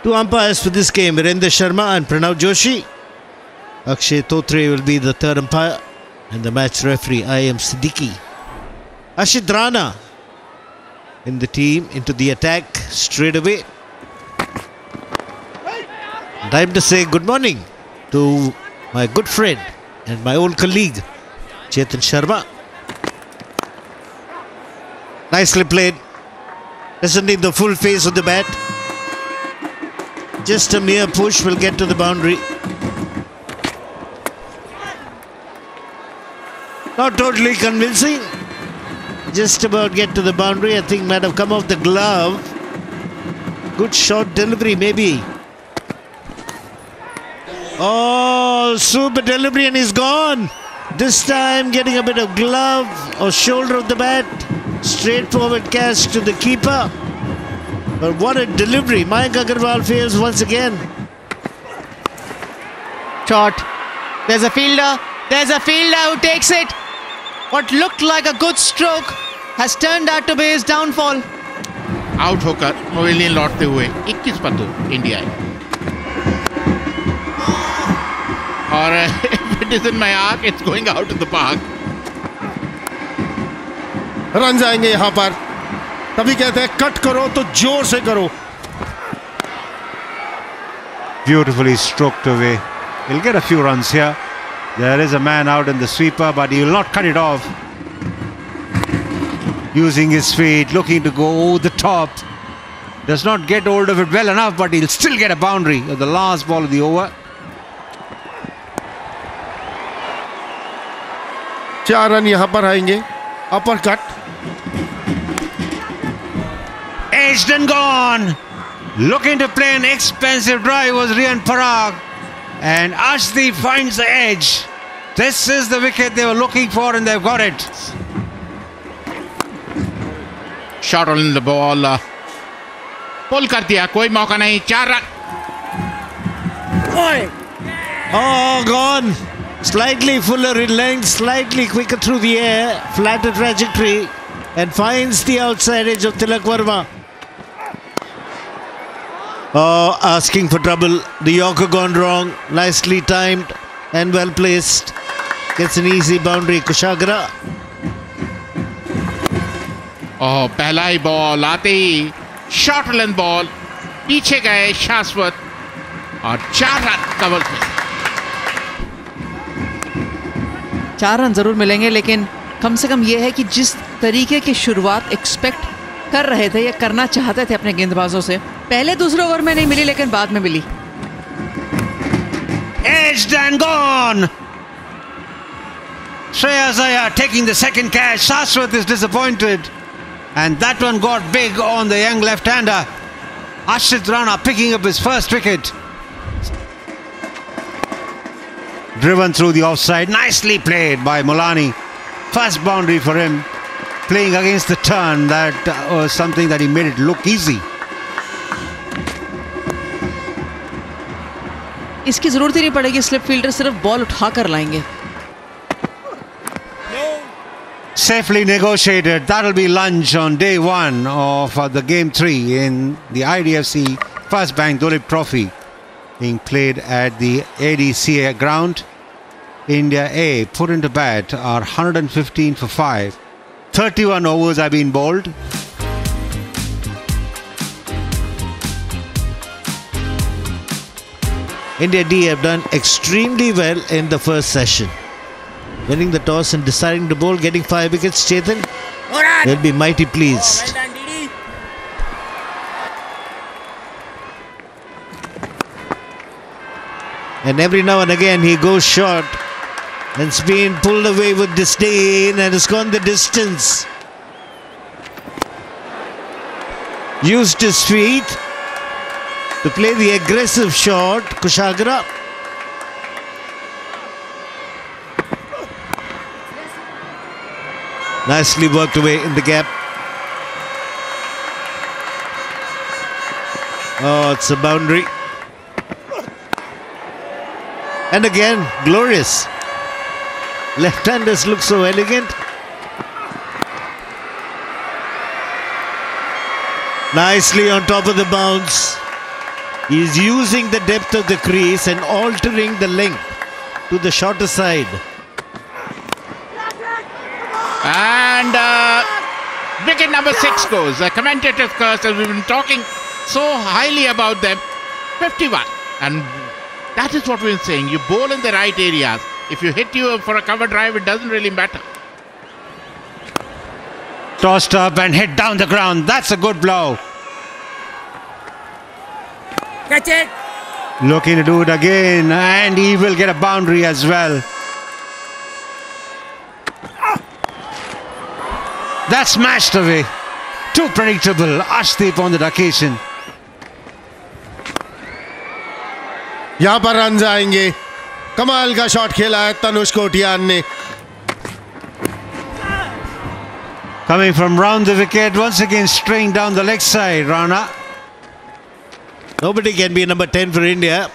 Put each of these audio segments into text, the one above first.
Two umpires for this game, Virender Sharma and Pranav Joshi. Akshay Totre will be the third umpire, and the match referee I.M. Siddiqui. Ashit Rana in the team, into the attack straight away. Time to say good morning to my good friend and my old colleague, Chetan Sharma. Nicely played. Doesn't need the full face of the bat. Just a mere push will get to the boundary. Not totally convincing. Just about get to the boundary. I think might have come off the glove. Good short delivery maybe. Oh, super delivery and he's gone. This time getting a bit of glove or shoulder of the bat. Straightforward catch to the keeper. But what a delivery. Mayank Agarwal fails once again. Shot. There's a fielder. There's a fielder who takes it. What looked like a good stroke has turned out to be his downfall. Out होकर pavilion लौटते हुए 21 पर 2 India है। और if it is in my arc, it's going out of the park. Run जाएंगे यहाँ पर। तभी कहते हैं कट करो तो जोर से करो। Beautifully stroked away. He'll get a few runs here. There is a man out in the sweeper, but he will not cut it off. Using his feet, looking to go over the top. Does not get hold of it well enough, but he'll still get a boundary at the last ball of the over. 4 run यहाँ पर आएंगे। Upper cut. Edged and gone. Looking to play an expensive drive was Rian Parag. And Ashdeep finds the edge. This is the wicket they were looking for and they've got it. Shot on the ball. पुल कर दिया, कोई मौका नहीं। 4 run. Oh, gone. Slightly fuller in length, slightly quicker through the air, flatter trajectory, and finds the outside edge of Tilak Verma. Oh, asking for trouble. The Yorker gone wrong. Nicely timed and well placed. Gets an easy boundary. Kushagra. Oh, पहला ही ball आते ही short length ball, पीछे गए शाश्वत और 4 run cover पे। 4 run जरूर मिलेंगे, लेकिन कम से कम ये है कि जिस तरीके की शुरुआत एक्सपेक्ट कर रहे थे या करना चाहते थे अपने गेंदबाजों से, पहले दूसरे ओवर में नहीं मिली लेकिन बाद में मिली। Edged and gone. Shreyas Iyer taking the second catch. Shashwat is disappointed. And that one got big on the young left-hander. Ashit Rana picking up his first wicket. Driven through the offside. Nicely played by Mulani. First boundary for him. Playing against the turn. That was something that he made it look easy. इसकी जरूरत ही नहीं पड़ेगी, slip fielder सिर्फ ball उठा कर लाएंगे। Safely negotiated. That'll be lunch on day 1 of the game 3 in the IDFC First Bank Dulip Trophy, being played at the ADCA ground. India A put into bat are 115 for 5. 31 overs have been bowled. India D have done extremely well in the first session. Winning the toss and deciding to bowl, getting 5 wickets. Chetan, they'll be mighty pleased. And every now and again he goes short and it's been pulled away with disdain and has gone the distance. Used his feet to play the aggressive shot. Kushagra. Nicely worked away in the gap. Oh, it's a boundary. And again, glorious. Left-handers look so elegant. Nicely on top of the bounce. He's using the depth of the crease and altering the length to the shorter side. And wicket number 6 goes. The commentators, curse, as we've been talking so highly about them. 51. And that is what we're saying. You bowl in the right areas. If you hit you for a cover drive, it doesn't really matter. Tossed up and hit down the ground. That's a good blow. Catch it. Looking to do it again, and he will get a boundary as well. That's smashed away. Too predictable. Arshdeep on that occasion. यहाँ पर run आएंगे. कमाल का shot खेला है तनुष कोटियान ने. Coming from round the wicket, once again straying down the leg side, Rana. Nobody can be number 10 for India.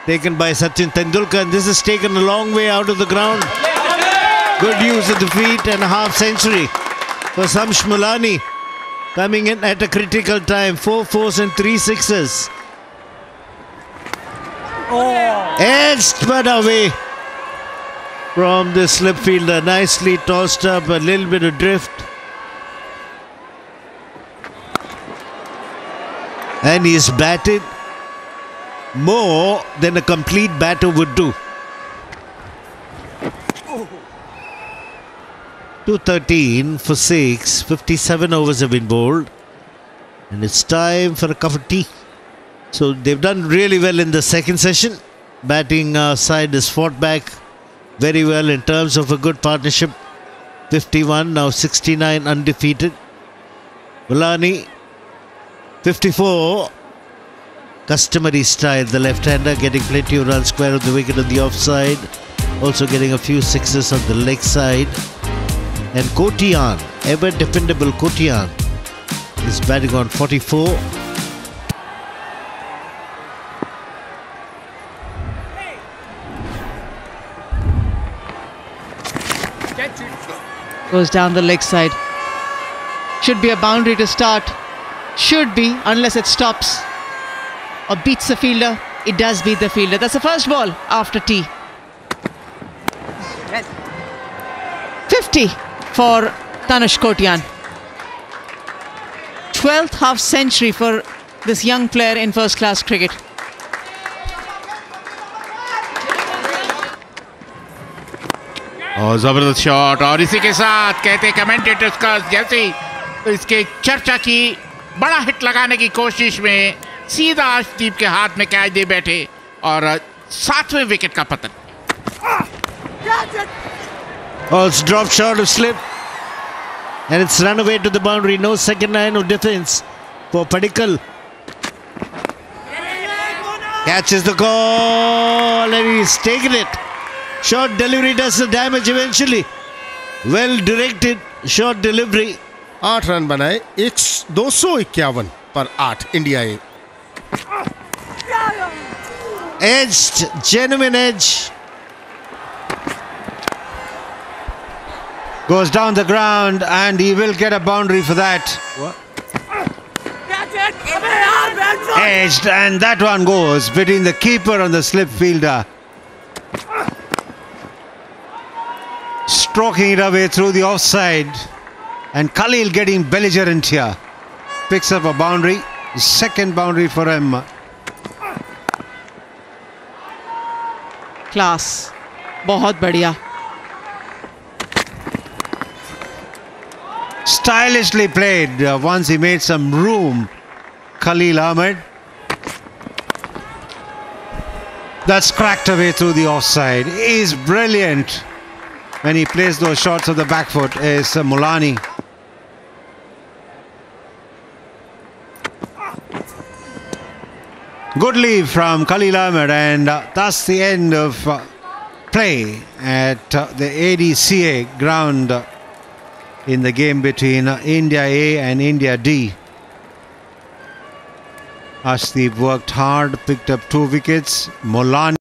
Taken by Sachin Tendulkar, and this is taken a long way out of the ground. Good use of the feet and a half century for Samsh Mulani, coming in at a critical time. 4 fours and 3 sixes. Edged but away from the slip fielder. Nicely tossed up, a little bit of drift. And he's batted more than a complete batter would do. 213 for 6. 57 overs have been bowled. And it's time for a cup of tea. So they've done really well in the second session. Batting side has fought back very well in terms of a good partnership. 51, now 69 undefeated. Mulani, 54. Customary style, the left-hander getting plenty of runs square of the wicket on the offside. Also getting a few sixes on the leg side. And Kotiyan, ever dependable Kotiyan, is batting on 44. Goes down the leg side. Should be a boundary to start. Should be, unless it stops or beats the fielder. It does beat the fielder. That's the first ball after tea. 50 for Tanush Kotiyan. 12th half century for this young player in first class cricket. और जबरदस्त shot. और इसी के साथ कहते commentators का जैसे ही इसके चर्चा की, बड़ा हिट लगाने की कोशिश में सीधा अर्शदीप के हाथ में कैच दे बैठे और 7वें विकेट का पतन. Oh, it's dropped short of slip. And it's run away to the boundary. No second line of defense for Padikkal. Catches the call and he's taken it. Short delivery does the damage eventually. Well directed short delivery. 8 run बनाए. 251 पर 8 India A. Edged, genuine edge. Goes down the ground and he will get a boundary for that. Edged, and that one goes between the keeper and the slip fielder. Stroking it away through the offside. And Khalil getting belligerent here. Picks up a boundary. Second boundary for him. Class. बहुत बढ़िया. Stylishly played. Once he made some room, Khalil Ahmed. That's cracked away through the offside. He's brilliant when he plays those shots of the back foot. Is Mulani. Good leave from Khalil Ahmed, and that's the end of play at the ADCA ground in the game between India A and India D. Arshdeep worked hard, picked up 2 wickets. Mulani